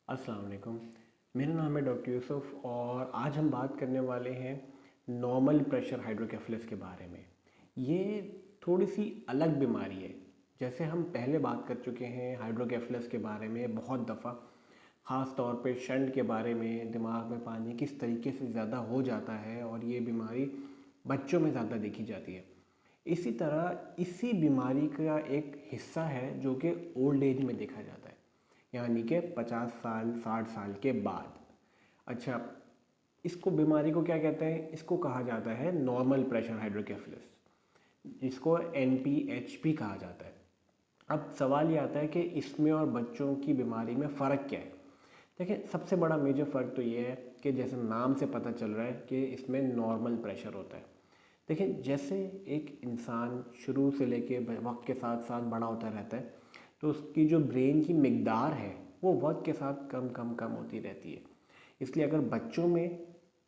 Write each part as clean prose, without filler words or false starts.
अस्सलाम वालेकुम। मेरा नाम है डॉक्टर यूसुफ और आज हम बात करने वाले हैं नॉर्मल प्रेशर हाइड्रोकेफलस के बारे में। ये थोड़ी सी अलग बीमारी है। जैसे हम पहले बात कर चुके हैं हाइड्रोकेफलस के बारे में बहुत दफ़ा, ख़ास तौर पे शंट के बारे में, दिमाग में पानी किस तरीके से ज़्यादा हो जाता है और ये बीमारी बच्चों में ज़्यादा देखी जाती है। इसी तरह इसी बीमारी का एक हिस्सा है जो कि ओल्ड एज में देखा जाता है, यानी कि 50 साल 60 साल के बाद। अच्छा, इसको बीमारी को क्या कहते हैं? इसको कहा जाता है नॉर्मल प्रेशर हाइड्रोकेफलस, जिसको NPHP कहा जाता है। अब सवाल ये आता है कि इसमें और बच्चों की बीमारी में फ़र्क क्या है। देखिए, सबसे बड़ा मेजर फ़र्क तो ये है कि जैसे नाम से पता चल रहा है कि इसमें नॉर्मल प्रेशर होता है। देखिए, जैसे एक इंसान शुरू से लेके वक्त के साथ साथ बड़ा होता रहता है, तो उसकी जो ब्रेन की मिकदार है वो वक्त के साथ कम कम कम होती रहती है। इसलिए अगर बच्चों में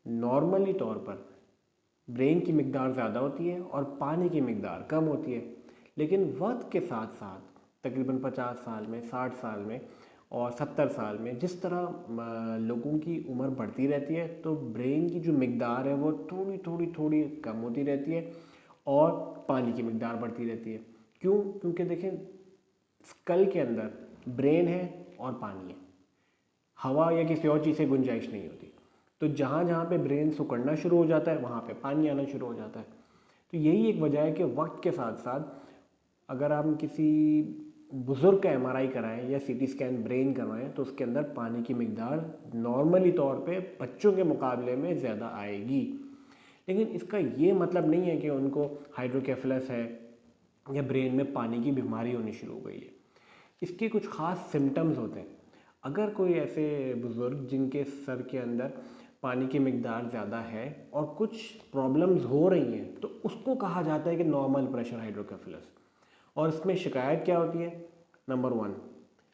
नॉर्मली तौर पर ब्रेन की मिकदार ज़्यादा होती है और पानी की मिकदार कम होती है, लेकिन वक्त के साथ साथ तकरीबन 50 साल में, 60 साल में और 70 साल में जिस तरह लोगों की उम्र बढ़ती रहती है, तो ब्रेन की जो मिकदार है वो थोड़ी थोड़ी थोड़ी कम होती रहती है और पानी की मिकदार बढ़ती रहती है। क्यों? क्योंकि देखें, स्कल के अंदर ब्रेन है और पानी है, हवा या किसी और चीज़ से गुंजाइश नहीं होती। तो जहाँ जहाँ पे ब्रेन सिकुड़ना शुरू हो जाता है वहाँ पे पानी आना शुरू हो जाता है। तो यही एक वजह है कि वक्त के साथ साथ अगर हम किसी बुज़ुर्ग का MRI कराएं या CT स्कैन ब्रेन करवाएं, तो उसके अंदर पानी की मिकदार नॉर्मली तौर पे बच्चों के मुकाबले में ज़्यादा आएगी। लेकिन इसका ये मतलब नहीं है कि उनको हाइड्रोकेफलस है या ब्रेन में पानी की बीमारी होनी शुरू हो गई है। इसके कुछ ख़ास सिम्टम्स होते हैं। अगर कोई ऐसे बुज़ुर्ग जिनके सर के अंदर पानी की मिकदार ज़्यादा है और कुछ प्रॉब्लम्स हो रही हैं, तो उसको कहा जाता है कि नॉर्मल प्रेशर हाइड्रोकेफलस। और इसमें शिकायत क्या होती है? नंबर 1,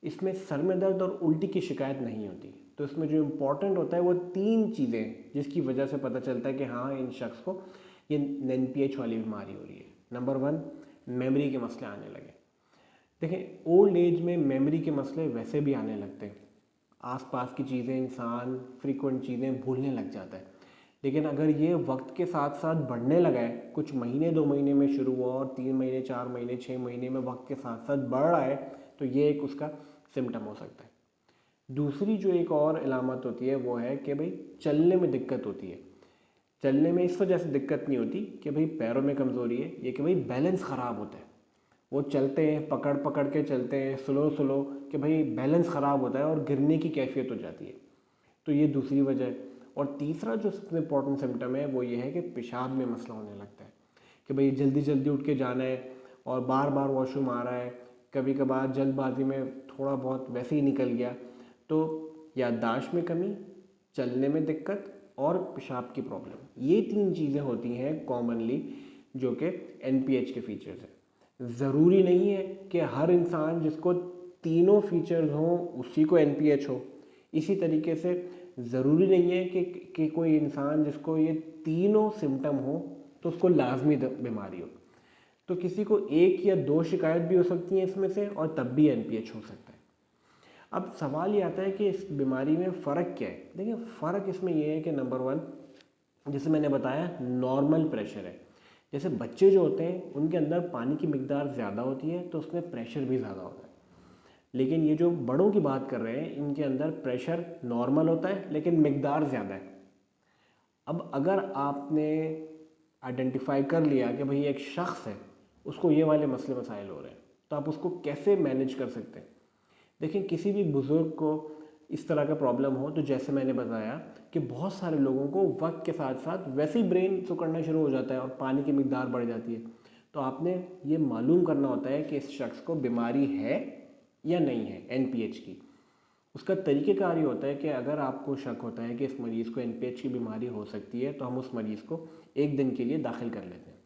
इसमें सर में दर्द और उल्टी की शिकायत नहीं होती। तो इसमें जो इम्पोर्टेंट होता है वो 3 चीज़ें, जिसकी वजह से पता चलता है कि हाँ, इन शख्स को ये NPH वाली बीमारी हो रही है। नंबर 1, मेमोरी के मसले आने लगे। देखिए, ओल्ड एज में मेमोरी के मसले वैसे भी आने लगते हैं। आसपास की चीज़ें, इंसान फ्रीक्वेंट चीज़ें भूलने लग जाता है। लेकिन अगर ये वक्त के साथ साथ बढ़ने लगा है, कुछ महीने 2 महीने में शुरू हुआ और 3 महीने 4 महीने 6 महीने में वक्त के साथ साथ बढ़ रहा है, तो ये एक उसका सिम्टम हो सकता है। दूसरी जो एक और अलामत होती है वो है कि भाई चलने में दिक्कत होती है। चलने में इस वजह से दिक्कत नहीं होती कि भाई पैरों में कमज़ोरी है, ये कि भाई बैलेंस ख़राब होता है। वो चलते हैं, पकड़ पकड़ के चलते हैं, स्लो स्लो, कि भाई बैलेंस ख़राब होता है और गिरने की कैफियत हो जाती है। तो ये दूसरी वजह है। और तीसरा जो सबसे इम्पोर्टेंट सिम्टम है वो ये है कि पेशाब में मसला होने लगता है, कि भाई जल्दी जल्दी उठ के जाना है और बार बार वॉशरूम आ रहा है, कभी कभार जल्दबाजी में थोड़ा बहुत वैसे ही निकल गया। तो याददाश्त में कमी, चलने में दिक्कत और पेशाब की प्रॉब्लम, ये 3 चीज़ें होती हैं कॉमनली जो कि NPH के फीचर्स हैं। ज़रूरी नहीं है कि हर इंसान जिसको तीनों फीचर्स हों उसी को NPH हो। इसी तरीके से ज़रूरी नहीं है कि कोई इंसान जिसको ये तीनों सिम्टम हो तो उसको लाजमी बीमारी हो। तो किसी को 1 या 2 शिकायत भी हो सकती हैं इसमें से और तब भी NPH हो सकता है। अब सवाल ये आता है कि इस बीमारी में फ़र्क क्या है? देखिए, फ़र्क इसमें यह है कि नंबर 1, जैसे मैंने बताया, नॉर्मल प्रेशर है। जैसे बच्चे जो होते हैं उनके अंदर पानी की मिकदार ज़्यादा होती है तो उसमें प्रेशर भी ज़्यादा होता है। लेकिन ये जो बड़ों की बात कर रहे हैं, इनके अंदर प्रेशर नॉर्मल होता है लेकिन मिकदार ज़्यादा है। अब अगर आपने आइडेंटिफाई कर लिया कि भाई एक शख्स है, उसको ये वाले मसले मसाइल हो रहे हैं, तो आप उसको कैसे मैनेज कर सकते हैं? देखिए, किसी भी बुज़ुर्ग को इस तरह का प्रॉब्लम हो तो जैसे मैंने बताया कि बहुत सारे लोगों को वक्त के साथ साथ वैसे ही ब्रेन सिकुड़ना शुरू हो जाता है और पानी की मिकदार बढ़ जाती है। तो आपने ये मालूम करना होता है कि इस शख्स को बीमारी है या नहीं है NPH की। उसका तरीक़ेकार ये होता है कि अगर आपको शक होता है कि इस मरीज़ को NPH की बीमारी हो सकती है, तो हम उस मरीज़ को 1 दिन के लिए दाखिल कर लेते हैं।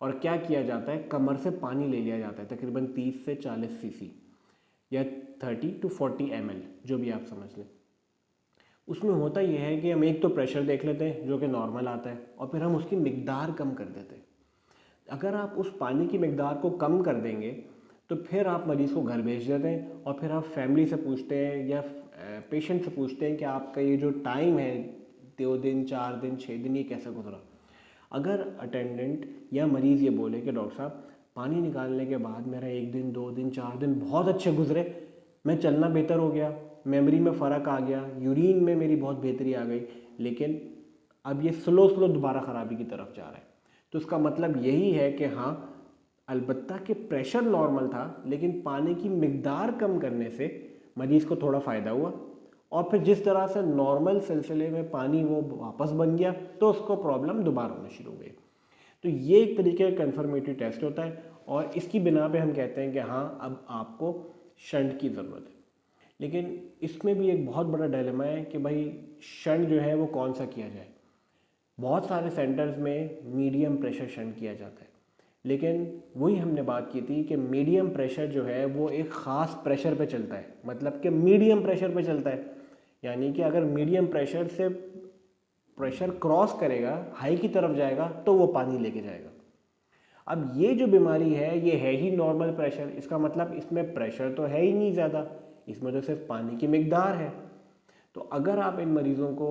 और क्या किया जाता है, कमर से पानी ले लिया जाता है, तकरीबन 30 से 40 सीसी या 30 to 40 ml, जो भी आप समझ लें। उसमें होता यह है कि हम एक तो प्रेशर देख लेते हैं जो कि नॉर्मल आता है, और फिर हम उसकी मिकदार कम कर देते हैं। अगर आप उस पानी की मिकदार को कम कर देंगे तो फिर आप मरीज़ को घर भेज देते हैं और फिर आप फैमिली से पूछते हैं या पेशेंट से पूछते हैं कि आपका ये जो टाइम है 2 दिन 4 दिन 6 दिन ये कैसे गुजरा। अगर अटेंडेंट या मरीज़ ये बोले कि डॉक्टर साहब पानी निकालने के बाद मेरा 1 दिन 2 दिन 4 दिन बहुत अच्छे गुजरे, मैं चलना बेहतर हो गया, मेमोरी में फ़र्क आ गया, यूरिन में मेरी बहुत बेहतरी आ गई, लेकिन अब ये स्लो स्लो दोबारा ख़राबी की तरफ जा रहा है, तो इसका मतलब यही है कि हाँ अलबत्ता कि प्रेशर नॉर्मल था, लेकिन पानी की मिकदार कम करने से मरीज़ को थोड़ा फ़ायदा हुआ, और फिर जिस तरह से नॉर्मल सिलसिले में पानी वो वापस बन गया तो उसको प्रॉब्लम दोबारा होना शुरू हो गई। तो ये एक तरीके का कन्फर्मेटरी टेस्ट होता है, और इसकी बिना पे हम कहते हैं कि हाँ अब आपको शंट की ज़रूरत है। लेकिन इसमें भी एक बहुत बड़ा डायलेमा है कि भाई शंट जो है वो कौन सा किया जाए। बहुत सारे सेंटर्स में मीडियम प्रेशर शंट किया जाता है, लेकिन वही हमने बात की थी कि मीडियम प्रेशर जो है वो एक ख़ास प्रेशर पे चलता है, मतलब कि मीडियम प्रेशर पे चलता है, यानी कि अगर मीडियम प्रेशर से प्रेशर क्रॉस करेगा, हाई की तरफ जाएगा, तो वो पानी लेके जाएगा। अब ये जो बीमारी है ये है ही नॉर्मल प्रेशर, इसका मतलब इसमें प्रेशर तो है ही नहीं ज़्यादा, इसमें तो सिर्फ पानी की मिकदार है। तो अगर आप इन मरीज़ों को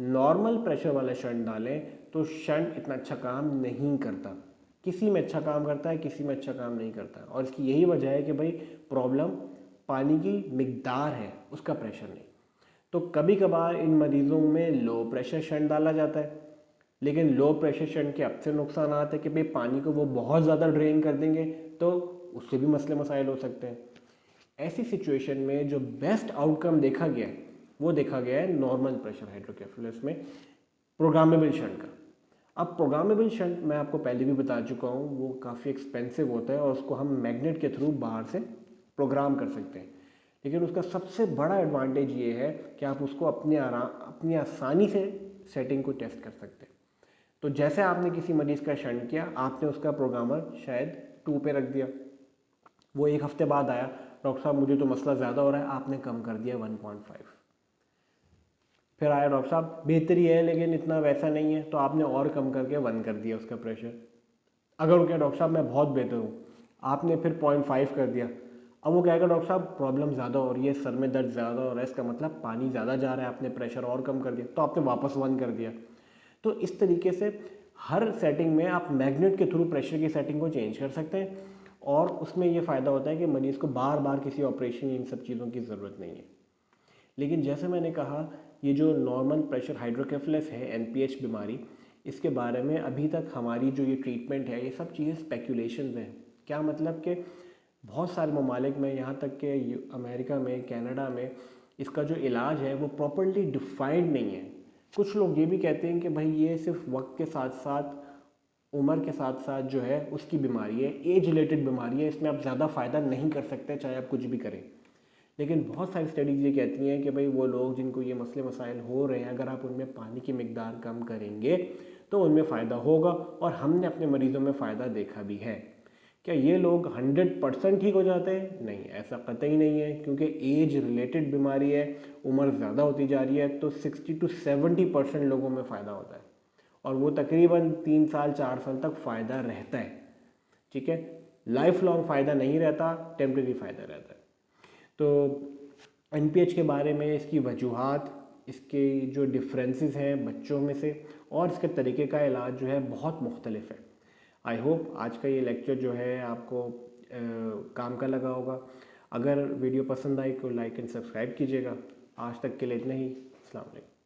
नॉर्मल प्रेशर वाला शंट डालें तो शंट इतना अच्छा काम नहीं करता। किसी में अच्छा काम करता है, किसी में अच्छा काम नहीं करता, और इसकी यही वजह है कि भाई प्रॉब्लम पानी की मिकदार है, उसका प्रेशर नहीं। तो कभी कभार इन मरीज़ों में लो प्रेशर शंट डाला जाता है, लेकिन लो प्रेशर शंट के अब से नुकसान आते हैं कि भाई पानी को वो बहुत ज़्यादा ड्रेन कर देंगे, तो उससे भी मसले मसाइल हो सकते हैं। ऐसी सिचुएशन में जो बेस्ट आउटकम देखा गया है वो देखा गया है नॉर्मल प्रेशर हाइड्रोकेफेलस में प्रोग्रामेबल शंट का। अब प्रोग्रामेबल शंट मैं आपको पहले भी बता चुका हूँ, वो काफ़ी एक्सपेंसिव होता है और उसको हम मैग्नेट के थ्रू बाहर से प्रोग्राम कर सकते हैं, लेकिन उसका सबसे बड़ा एडवांटेज ये है कि आप उसको अपनी आसानी से सेटिंग को टेस्ट कर सकते हैं। तो जैसे आपने किसी मरीज़ का शंट किया, आपने उसका प्रोग्रामर शायद 2 पे रख दिया, वो 1 हफ्ते बाद आया, डॉक्टर साहब मुझे तो मसला ज़्यादा हो रहा है, आपने कम कर दिया 1.5। फिर आया डॉक्टर साहब बेहतरी है लेकिन इतना वैसा नहीं है, तो आपने और कम करके 1 कर दिया उसका प्रेशर। अगर वो क्या डॉक्टर साहब मैं बहुत बेहतर हूँ, आपने फिर 0.5 कर दिया। अब वो कहेगा डॉक्टर साहब प्रॉब्लम ज़्यादा हो रही है, सर में दर्द ज़्यादा हो रहा है, इसका मतलब पानी ज़्यादा जा रहा है, आपने प्रेशर और कम कर दिया, तो आपने वापस 1 कर दिया। तो इस तरीके से हर सेटिंग में आप मैग्नेट के थ्रू प्रेशर की सेटिंग को चेंज कर सकते हैं, और उसमें ये फ़ायदा होता है कि मरीज़ को बार बार किसी ऑपरेशन इन सब चीज़ों की ज़रूरत नहीं है। लेकिन जैसे मैंने कहा ये जो नॉर्मल प्रेशर हाइड्रोकेफेलस है NPH बीमारी, इसके बारे में अभी तक हमारी जो ये ट्रीटमेंट है ये सब चीज़ें स्पेकुलेशंस हैं। क्या मतलब कि बहुत सारे ममालिक में, यहाँ तक कि अमेरिका में, कनाडा में इसका जो इलाज है वो प्रॉपर्ली डिफाइंड नहीं है। कुछ लोग ये भी कहते हैं कि भाई ये सिर्फ वक्त के साथ साथ, उम्र के साथ साथ जो है उसकी बीमारी है, एज रिलेटेड बीमारी है, इसमें आप ज़्यादा फ़ायदा नहीं कर सकते चाहे आप कुछ भी करें। लेकिन बहुत सारी स्टडीज़ ये कहती हैं कि भाई वो लोग जिनको ये मसले मसाइल हो रहे हैं, अगर आप उनमें पानी की मिकदार कम करेंगे तो उनमें फ़ायदा होगा, और हमने अपने मरीज़ों में फ़ायदा देखा भी है। क्या ये लोग 100% ठीक हो जाते हैं? नहीं, ऐसा कतई नहीं है, क्योंकि एज रिलेटेड बीमारी है, उम्र ज़्यादा होती जा रही है, तो 60 to 70% लोगों में फ़ायदा होता है, और वो तकरीबन 3 साल 4 साल तक फ़ायदा रहता है। ठीक है, लाइफ लॉन्ग फ़ायदा नहीं रहता, टेम्प्रेरी फ़ायदा रहता है। तो NPH के बारे में, इसकी वजूहात, इसके जो डिफरेंसेस हैं बच्चों में से, और इसके तरीके का इलाज जो है बहुत मुख्तलिफ है। आई होप आज का ये लेक्चर जो है आपको काम का लगा होगा। अगर वीडियो पसंद आई तो लाइक एंड सब्सक्राइब कीजिएगा। आज तक के लिए इतना ही। अस्सलाम वालेकुम।